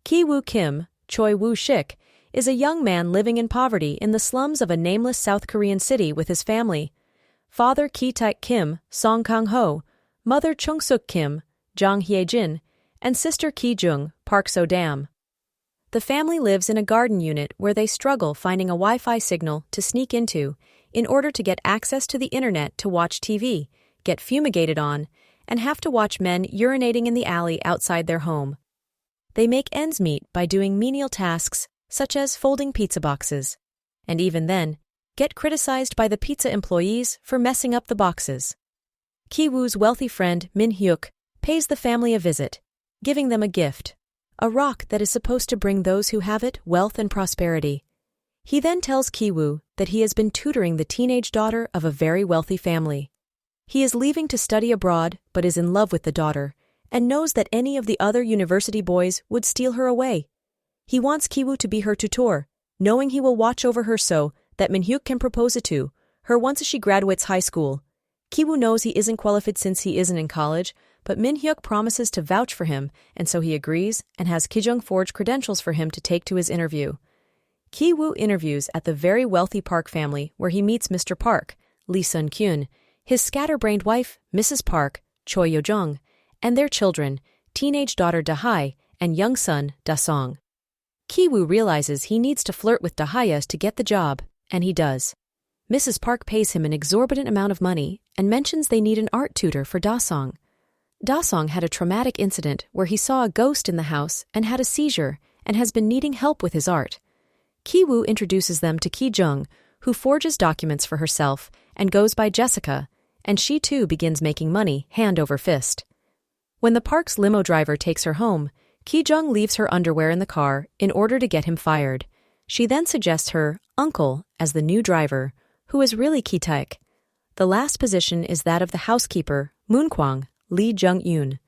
Ki-woo Kim, Choi Woo-shik, is a young man living in poverty in the slums of a nameless South Korean city with his family. Father Ki-taek Kim, Song Kang-ho, mother Chung-suk Kim, Jang Hye-jin, and sister Ki-jung, Park So-dam. The family lives in a garden unit where they struggle finding a Wi-Fi signal to sneak into in order to get access to the internet to watch TV, get fumigated on, and have to watch men urinating in the alley outside their home. They make ends meet by doing menial tasks such as folding pizza boxes, and even then, get criticized by the pizza employees for messing up the boxes. Ki-woo's wealthy friend Min-hyuk pays the family a visit, giving them a gift, a rock that is supposed to bring those who have it wealth and prosperity. He then tells Ki-woo that he has been tutoring the teenage daughter of a very wealthy family. He is leaving to study abroad but is in love with the daughter, and knows that any of the other university boys would steal her away. He wants Ki-woo to be her tutor, knowing he will watch over her so that Min-hyuk can propose it to her once she graduates high school. Ki-woo knows he isn't qualified since he isn't in college, but Min-hyuk promises to vouch for him, and so he agrees and has Ki-jung forge credentials for him to take to his interview. Ki-woo interviews at the very wealthy Park family where he meets Mr. Park, Lee Sun-kyun, his scatterbrained wife, Mrs. Park, Choi Yo-jung, and their children, teenage daughter Da-hae and young son Da-song. Ki-woo realizes he needs to flirt with Da-hae to get the job, and he does. Mrs. Park pays him an exorbitant amount of money and mentions they need an art tutor for Da-song. Da-song had a traumatic incident where he saw a ghost in the house and had a seizure and has been needing help with his art. Ki-woo introduces them to Ki-jung, who forges documents for herself and goes by Jessica, and she too begins making money hand over fist. When the Park's limo driver takes her home, Ki-jung leaves her underwear in the car in order to get him fired. She then suggests her uncle as the new driver, who is really Ki-taek. The last position is that of the housekeeper, Moon-kwang, Lee Jung-yoon.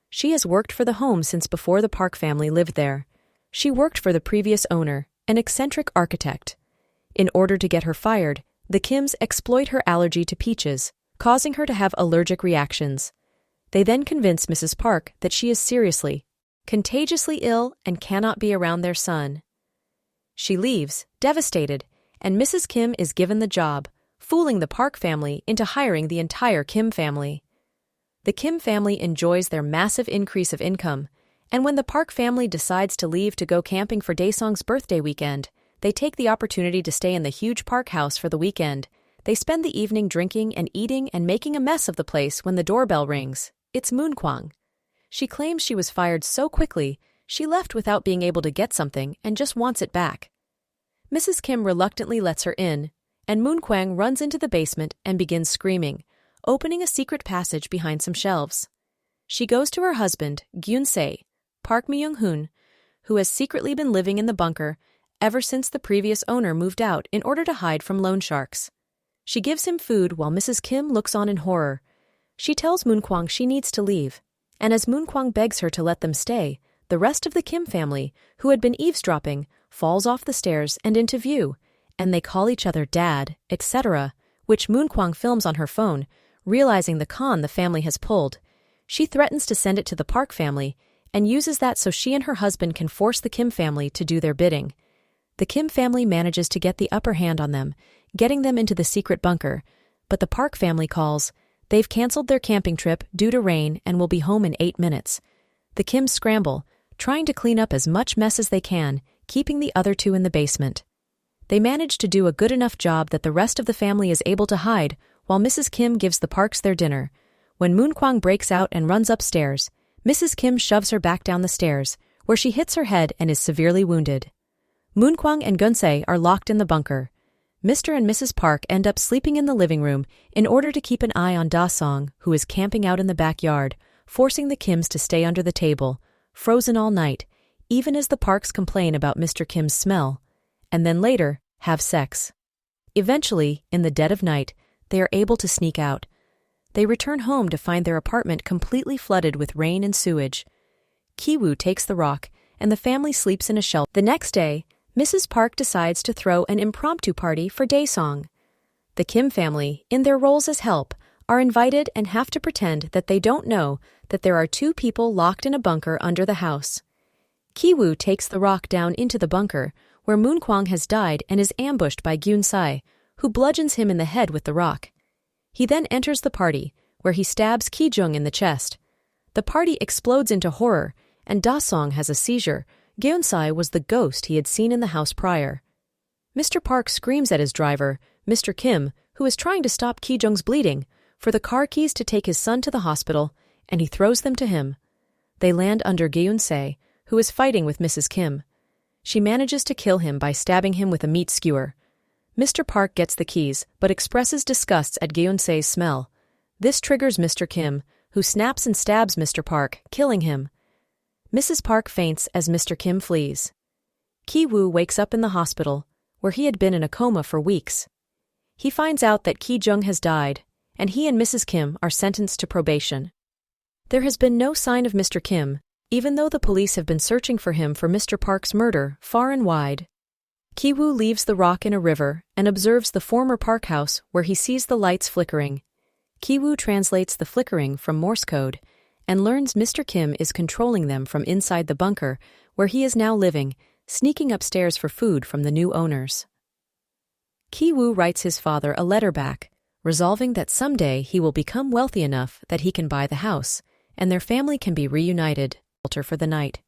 She has worked for the home since before the Park family lived there. She worked for the previous owner, an eccentric architect. In order to get her fired, the Kims exploit her allergy to peaches, causing her to have allergic reactions. They then convince Mrs. Park that she is seriously, contagiously ill and cannot be around their son. She leaves, devastated, and Mrs. Kim is given the job, fooling the Park family into hiring the entire Kim family. The Kim family enjoys their massive increase of income, and when the Park family decides to leave to go camping for Daesung's birthday weekend, they take the opportunity to stay in the huge Park house for the weekend. They spend the evening drinking and eating and making a mess of the place when the doorbell rings. It's Moon-kwang. She claims she was fired so quickly, she left without being able to get something and just wants it back. Mrs. Kim reluctantly lets her in, and Moon-kwang runs into the basement and begins screaming, opening a secret passage behind some shelves. She goes to her husband, Gyun-se, Park Mi-young-hoon, who has secretly been living in the bunker ever since the previous owner moved out in order to hide from loan sharks. She gives him food while Mrs. Kim looks on in horror. She tells Moon-kwang she needs to leave, and as Moon-kwang begs her to let them stay, the rest of the Kim family, who had been eavesdropping, falls off the stairs and into view, and they call each other dad, etc., which Moon-kwang films on her phone, realizing the con the family has pulled. She threatens to send it to the Park family, and uses that so she and her husband can force the Kim family to do their bidding. The Kim family manages to get the upper hand on them, getting them into the secret bunker, but the Park family calls. They've canceled their camping trip due to rain and will be home in 8 minutes. The Kims scramble, trying to clean up as much mess as they can, keeping the other two in the basement. They manage to do a good enough job that the rest of the family is able to hide, while Mrs. Kim gives the Parks their dinner. When Moon-kwang breaks out and runs upstairs, Mrs. Kim shoves her back down the stairs, where she hits her head and is severely wounded. Moon-kwang and Gun-se are locked in the bunker. Mr. and Mrs. Park end up sleeping in the living room in order to keep an eye on Da-song, who is camping out in the backyard, forcing the Kims to stay under the table, frozen all night, even as the Parks complain about Mr. Kim's smell, and then later have sex. Eventually, in the dead of night, they are able to sneak out. They return home to find their apartment completely flooded with rain and sewage. Ki-woo takes the rock, and the family sleeps in a shelter. The next day, Mrs. Park decides to throw an impromptu party for Daesung. The Kim family, in their roles as help, are invited and have to pretend that they don't know that there are 2 people locked in a bunker under the house. Ki-woo takes the rock down into the bunker, where Moon-kwang has died and is ambushed by Gyun-sai, who bludgeons him in the head with the rock. He then enters the party, where he stabs Ki-jung in the chest. The party explodes into horror, and Da-song has a seizure. Gyun-sai was the ghost he had seen in the house prior. Mr. Park screams at his driver, Mr. Kim, who is trying to stop Ki-jung's bleeding, for the car keys to take his son to the hospital, and he throws them to him. They land under Gyun-sai, who is fighting with Mrs. Kim. She manages to kill him by stabbing him with a meat skewer. Mr. Park gets the keys, but expresses disgust at Gyun-sai's smell. This triggers Mr. Kim, who snaps and stabs Mr. Park, killing him. Mrs. Park faints as Mr. Kim flees. Ki-woo wakes up in the hospital, where he had been in a coma for weeks. He finds out that Ki-jung has died, and he and Mrs. Kim are sentenced to probation. There has been no sign of Mr. Kim, even though the police have been searching for him for Mr. Park's murder far and wide. Ki-woo leaves the rock in a river and observes the former Park house where he sees the lights flickering. Ki-woo translates the flickering from Morse code and learns Mr. Kim is controlling them from inside the bunker where he is now living, sneaking upstairs for food from the new owners. Ki-woo writes his father a letter back, resolving that someday he will become wealthy enough that he can buy the house, and their family can be reunited. For the night.